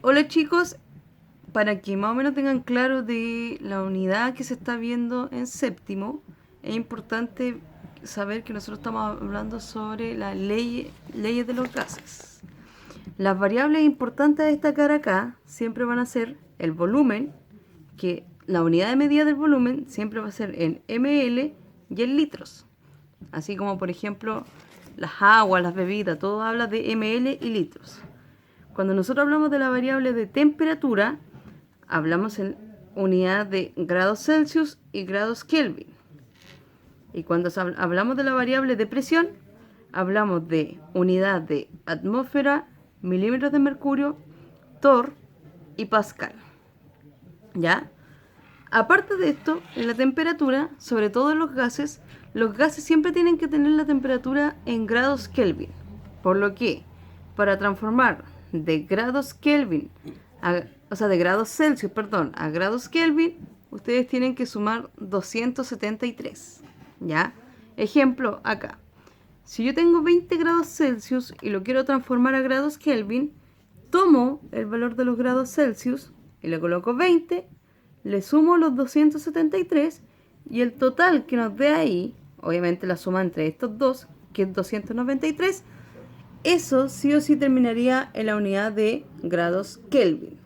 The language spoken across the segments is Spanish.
Hola chicos, para que más o menos tengan claro de la unidad que se está viendo en séptimo, es importante saber que nosotros estamos hablando sobre las leyes de los gases. Las variables importantes a destacar acá siempre van a ser el volumen, que la unidad de medida del volumen siempre va a ser en ml y en litros. Así como por ejemplo las aguas, las bebidas, todo habla de ml y litros. Cuando nosotros hablamos de la variable de temperatura, hablamos en unidad de grados Celsius y grados Kelvin. Y cuando hablamos de la variable de presión, hablamos de unidad de atmósfera, milímetros de mercurio, torr y pascal. ¿Ya? Aparte de esto, en la temperatura, sobre todo en los gases siempre tienen que tener la temperatura en grados Kelvin. Por lo que, para transformar de grados Kelvin, de grados Celsius, perdón, a grados Kelvin, ustedes tienen que sumar 273. ¿Ya? Ejemplo acá. Si yo tengo 20 grados Celsius y lo quiero transformar a grados Kelvin, tomo el valor de los grados Celsius y le coloco 20, le sumo los 273 y el total que nos dé ahí, obviamente la suma entre estos dos, que es 293, eso sí o sí terminaría en la unidad de grados Kelvin.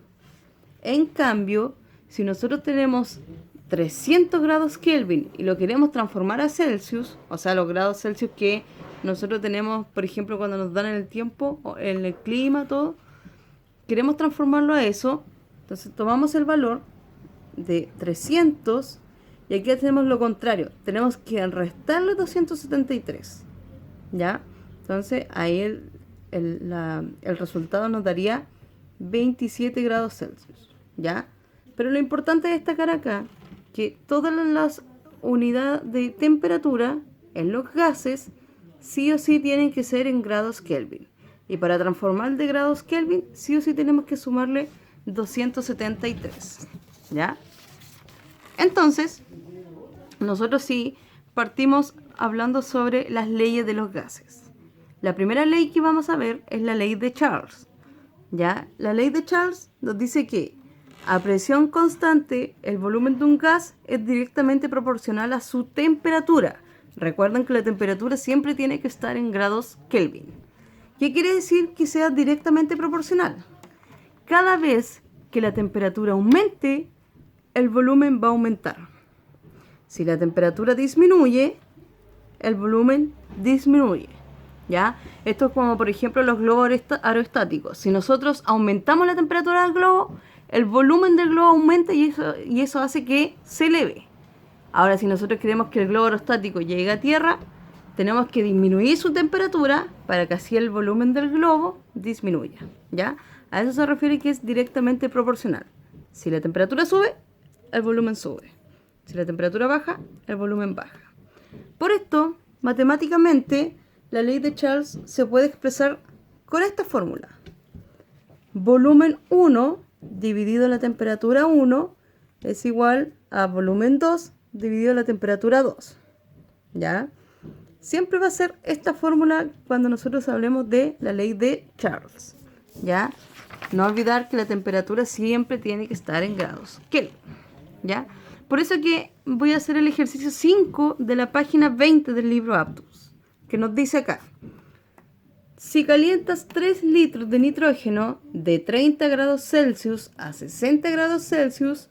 En cambio, si nosotros tenemos 300 grados Kelvin y lo queremos transformar a Celsius, o sea, los grados Celsius que nosotros tenemos, por ejemplo, cuando nos dan en el tiempo, en el clima, todo, queremos transformarlo a eso, entonces tomamos el valor de 300 y aquí tenemos lo contrario, tenemos que restarle 273, ¿ya? Entonces ahí el resultado nos daría 27 grados Celsius, ¿ya? Pero lo importante es destacar acá que todas las unidades de temperatura en los gases sí o sí tienen que ser en grados Kelvin. Y para transformar de grados Kelvin, sí o sí tenemos que sumarle 273, ¿ya? Entonces, nosotros sí partimos hablando sobre las leyes de los gases. La primera ley que vamos a ver es la ley de Charles. ¿Ya? La ley de Charles nos dice que a presión constante el volumen de un gas es directamente proporcional a su temperatura. Recuerden que la temperatura siempre tiene que estar en grados Kelvin. ¿Qué quiere decir que sea directamente proporcional? Cada vez que la temperatura aumente, el volumen va a aumentar. Si la temperatura disminuye, el volumen disminuye. ¿Ya? Esto es como por ejemplo los globos aerostáticos. Si nosotros aumentamos la temperatura del globo, el volumen del globo aumenta y eso hace que se eleve. Ahora, si nosotros queremos que el globo aerostático llegue a tierra, tenemos que disminuir su temperatura para que así el volumen del globo disminuya. ¿Ya? A eso se refiere que es directamente proporcional. Si la temperatura sube, el volumen sube. Si la temperatura baja, el volumen baja. Por esto, matemáticamente, la ley de Charles se puede expresar con esta fórmula. Volumen 1 dividido la temperatura 1 es igual a volumen 2 dividido la temperatura 2. ¿Ya? Siempre va a ser esta fórmula cuando nosotros hablemos de la ley de Charles. ¿Ya? No olvidar que la temperatura siempre tiene que estar en grados Kelvin. ¿Ya? Por eso que voy a hacer el ejercicio 5 de la página 20 del libro Aptus, que nos dice acá: si calientas 3 litros de nitrógeno de 30 grados Celsius a 60 grados Celsius,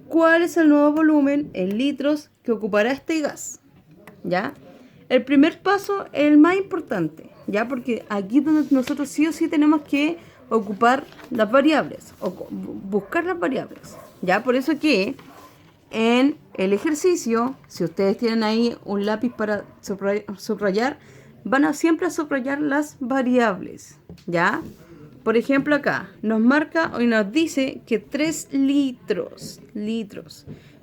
¿cuál es el nuevo volumen en litros que ocupará este gas? ¿Ya? El primer paso es el más importante, ¿ya? Porque aquí es donde nosotros sí o sí tenemos que ocupar las variables, o buscar las variables, ¿ya? Por eso que en el ejercicio, si ustedes tienen ahí un lápiz para subrayar, van a siempre a subrayar las variables, ¿ya? Por ejemplo, acá nos marca y nos dice que 3 litros.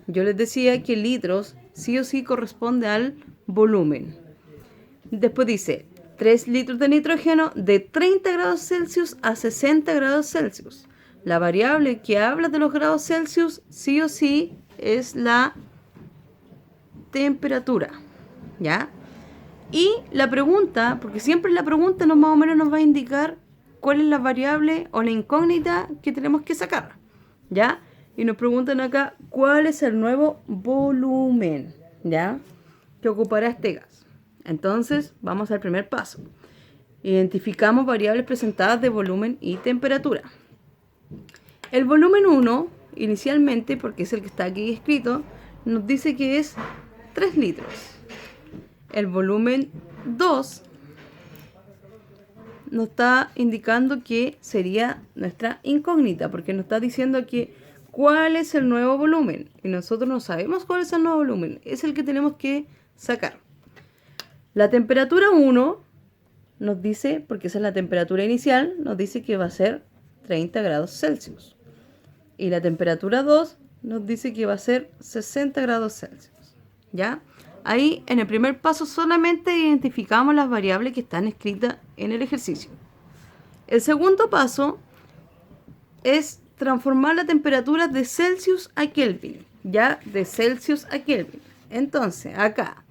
Yo les decía que litros sí o sí corresponde al volumen. Después dice 3 litros de nitrógeno de 30 grados Celsius a 60 grados Celsius. La variable que habla de los grados Celsius sí o sí es la temperatura, ¿ya? Y la pregunta, porque siempre la pregunta más o menos nos va a indicar cuál es la variable o la incógnita que tenemos que sacar, ¿ya? Y nos preguntan acá, ¿cuál es el nuevo volumen, ¿ya?, que ocupará este gas? Entonces, vamos al primer paso. Identificamos variables presentadas de volumen y temperatura. El volumen 1, inicialmente, porque es el que está aquí escrito, nos dice que es 3 litros. El volumen 2 nos está indicando que sería nuestra incógnita, porque nos está diciendo que cuál es el nuevo volumen. Y nosotros no sabemos cuál es el nuevo volumen. Es el que tenemos que sacar. La temperatura 1 nos dice, porque esa es la temperatura inicial, nos dice que va a ser 30 grados Celsius. Y la temperatura 2 nos dice que va a ser 60 grados Celsius. ¿Ya? Ahí, en el primer paso, solamente identificamos las variables que están escritas en el ejercicio. El segundo paso es transformar la temperatura de Celsius a Kelvin. ¿Ya? De Celsius a Kelvin. Entonces, acá,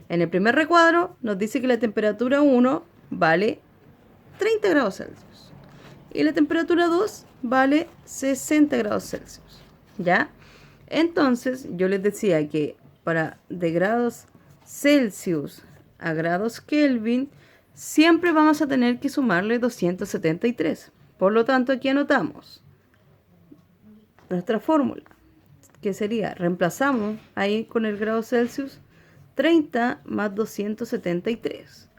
en el primer recuadro, nos dice que la temperatura 1 vale 30 grados Celsius. Y la temperatura 2 vale 60 grados Celsius. ¿Ya? Entonces, yo les decía que para de grados Celsius a grados Kelvin, siempre vamos a tener que sumarle 273. Por lo tanto, aquí anotamos nuestra fórmula, que sería, reemplazamos ahí con el grado Celsius, 30 más 273.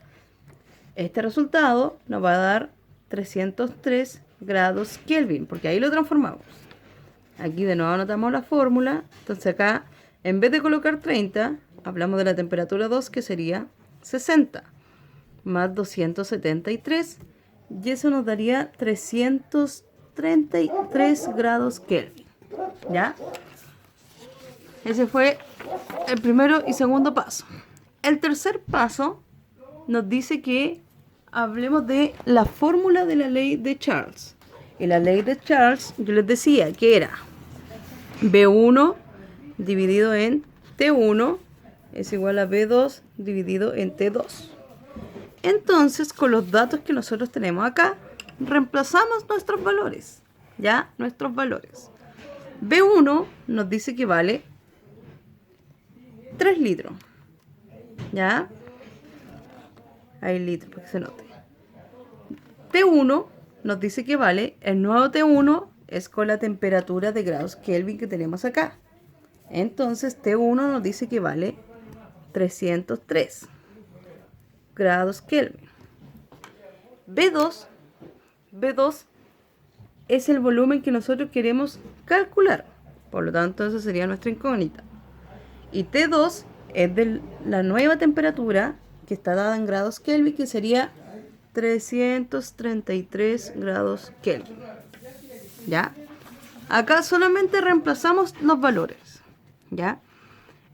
Este resultado nos va a dar 303 grados Kelvin, porque ahí lo transformamos. Aquí de nuevo anotamos la fórmula. Entonces acá, en vez de colocar 30, hablamos de la temperatura 2, que sería 60 más 273, y eso nos daría 333 grados Kelvin. ¿Ya? Ese fue el primero y segundo paso. El tercer paso nos dice que hablemos de la fórmula de la ley de Charles. Y la ley de Charles, yo les decía que era B1 dividido en T1 es igual a B2 dividido en T2. Entonces, con los datos que nosotros tenemos acá, reemplazamos nuestros valores. ¿Ya? Nuestros valores. B1 nos dice que vale 3 litros. ¿Ya? Hay litros para que se note. T1 nos dice que vale, el nuevo T1 es con la temperatura de grados Kelvin que tenemos acá. Entonces T1 nos dice que vale 303 grados Kelvin. B2 es el volumen que nosotros queremos calcular. Por lo tanto, esa sería nuestra incógnita. Y T2 es de la nueva temperatura que está dada en grados Kelvin, que sería 333 grados Kelvin. ¿Ya? Acá solamente reemplazamos los valores. ¿Ya?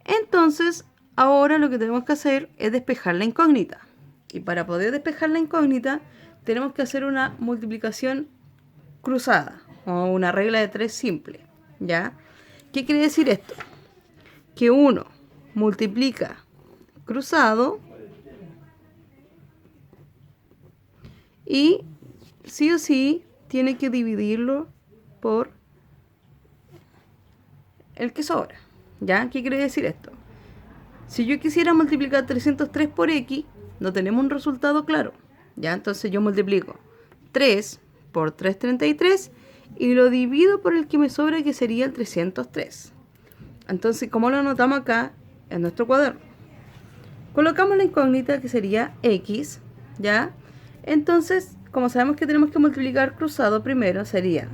Entonces, ahora lo que tenemos que hacer es despejar la incógnita. Y para poder despejar la incógnita, tenemos que hacer una multiplicación cruzada o una regla de 3 simple. ¿Ya? ¿Qué quiere decir esto? Que uno multiplica cruzado y sí o sí tiene que dividirlo por el que sobra. ¿Ya? ¿Qué quiere decir esto? Si yo quisiera multiplicar 303 por X, no tenemos un resultado claro. ¿Ya? Entonces yo multiplico 3 por 333 y lo divido por el que me sobra, que sería el 303. Entonces, ¿cómo lo anotamos acá en nuestro cuaderno? Colocamos la incógnita, que sería X, ¿ya? Entonces, como sabemos que tenemos que multiplicar cruzado primero, sería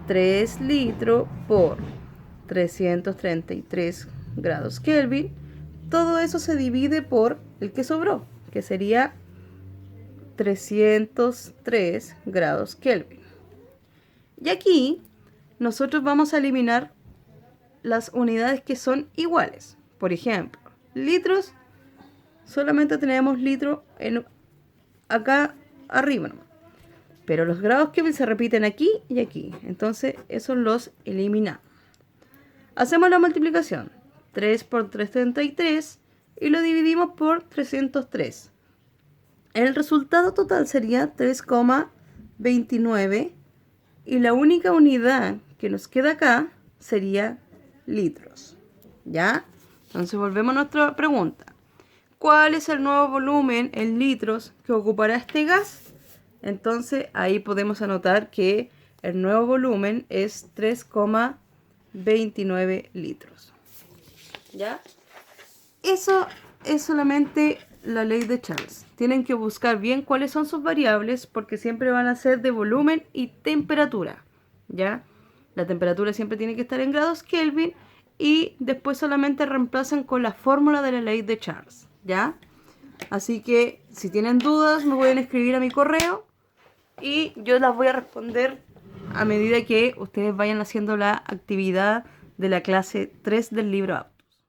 3 litros por 333 grados Kelvin. Todo eso se divide por el que sobró, que sería 303 grados Kelvin. Y aquí nosotros vamos a eliminar las unidades que son iguales. Por ejemplo, litros, solamente tenemos litro acá arriba, ¿no? Pero los grados Kelvin se repiten aquí y aquí. Entonces, esos los eliminamos. Hacemos la multiplicación. 3 por 333 y lo dividimos por 303. El resultado total sería 3,3 29 y la única unidad que nos queda acá sería litros. ¿Ya? Entonces volvemos a nuestra pregunta. ¿Cuál es el nuevo volumen en litros que ocupará este gas? Entonces ahí podemos anotar que el nuevo volumen es 3,29 litros. ¿Ya? Eso es solamente la ley de Charles. Tienen que buscar bien cuáles son sus variables porque siempre van a ser de volumen y temperatura. ¿Ya? La temperatura siempre tiene que estar en grados Kelvin y después solamente reemplazan con la fórmula de la ley de Charles. ¿Ya? Así que si tienen dudas me pueden escribir a mi correo y yo las voy a responder a medida que ustedes vayan haciendo la actividad de la clase 3 del libro A.